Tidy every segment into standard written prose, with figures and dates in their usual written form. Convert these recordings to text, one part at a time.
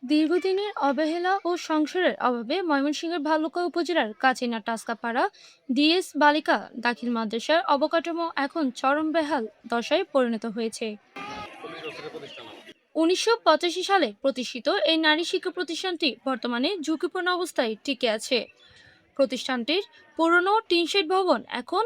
দীর্ঘদিনের অবহেলা ও সংসারের অভাবে ময়মনসিংহের ভালুকা উপজেলার কাচিনা টাস্কাপাড়া ডিএস বালিকা দাখিল মাদ্রাসার অবকাঠামো এখন চরম বেহাল দশায় পরিণত হয়েছে। 1985 সালে প্রতিষ্ঠিত এই নারী শিক্ষা প্রতিষ্ঠানটি বর্তমানে ঝুঁকিপূর্ণ অবস্থায় টিকে আছে। প্রতিষ্ঠানটির পুরনো টিনশেড ভবন এখন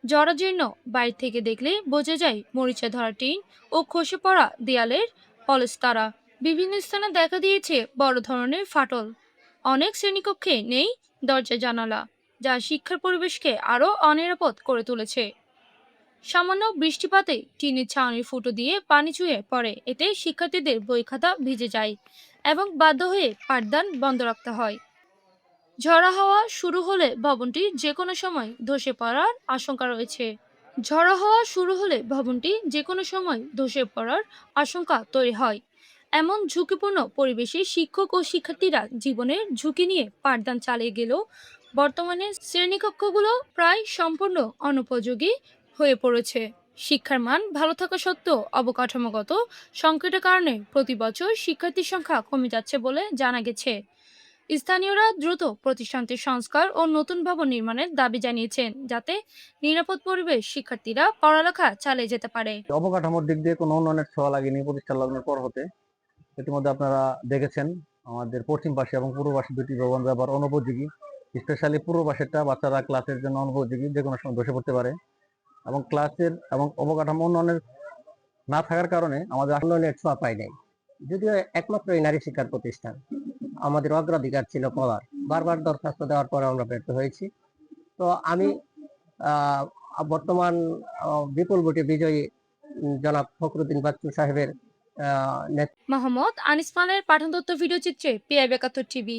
জরাজীর্ণ, বাইরে থেকে দেখলে বোঝা যায় মরিচা ধরা টিন ও খসে পড়া দেয়ালের পলেস্তারা। বিভিন্ন স্থানে দেখা দিয়েছে বড় ধরনের ফাটল। অনেক শ্রেণীকক্ষে নেই দরজা জানালা, যা শিক্ষার পরিবেশকে আরও অনিরাপদ করে তুলেছে। সামান্য বৃষ্টিপাতে টিনের ছাউনির ফুটো দিয়ে পানি চুইয়ে পড়ে, এতে শিক্ষার্থীদের বই খাতা ভিজে যায় এবং বাধ্য হয়ে পাঠদান বন্ধ রাখতে হয়। ঝড়ো হাওয়া শুরু হলে ভবনটি যে কোনো সময় ধসে পড়ার আশঙ্কা রয়েছে। ঝড়ো হাওয়া শুরু হলে ভবনটি যে কোনো সময় ধসে পড়ার আশঙ্কা তৈরি হয়। এমন ঝুঁকিপূর্ণ পরিবেশে শিক্ষক ও শিক্ষার্থীরা জীবনের ঝুঁকি নিয়ে পাঠদান চালিয়ে গেলেও বর্তমানে শ্রেণীকক্ষগুলো প্রায় সম্পূর্ণ অনুপযোগী হয়ে পড়েছে। শিক্ষার মান ভালো থাকা সত্ত্বেও অবকাঠামোগত সংকটের কারণে প্রতি বছর শিক্ষার্থীর সংখ্যা কমে যাচ্ছে বলে জানা গেছে। স্থানীয়রা দ্রুত প্রতিষ্ঠানটির সংস্কার ও নতুন ভবন নির্মাণের দাবি জানিয়েছেন, যাতে নিরাপদ পরিবেশ শিক্ষার্থীরা পড়ালেখা চালিয়ে যেতে পারে। অবকাঠামোর দিক দিয়ে কোনো উন্নয়নের ছোঁয়া লাগেনি প্রতিষ্ঠান লগ্নের পর হতে। ইতিমধ্যে আপনারা দেখেছেন আমাদের পশ্চিম পাশে এবং পূর্ব পাশে দুটি ভবন ব্যবহার অনুপযোগী। স্পেশালি পূর্ব পাশেরটা বাচ্চারা ক্লাসের জন্য অনুপযোগী, যে কোনো সময় ধসে পড়তে পারে। এবং ক্লাসের এবং অবকাঠামো উন্নয়নের না থাকার কারণে আমাদের উন্নয়নের ছোঁয়া পাই নাই। যদিও একমাত্র এই নারী শিক্ষার প্রতিষ্ঠান, আমাদের অগ্রাধিকার ছিল পড়ার। বারবার দরখাস্ত দেওয়ার পরে আমরা ব্যর্থ হয়েছি। তো আমি বর্তমান বিপুল ভোটে বিজয়ী জনাব ফখরুদ্দিন বাচ্চু সাহেবের মোহাম্মদ আনিস খানের পাঠান তথ্য ভিডিও চিত্রে PI ৭২ টিভি।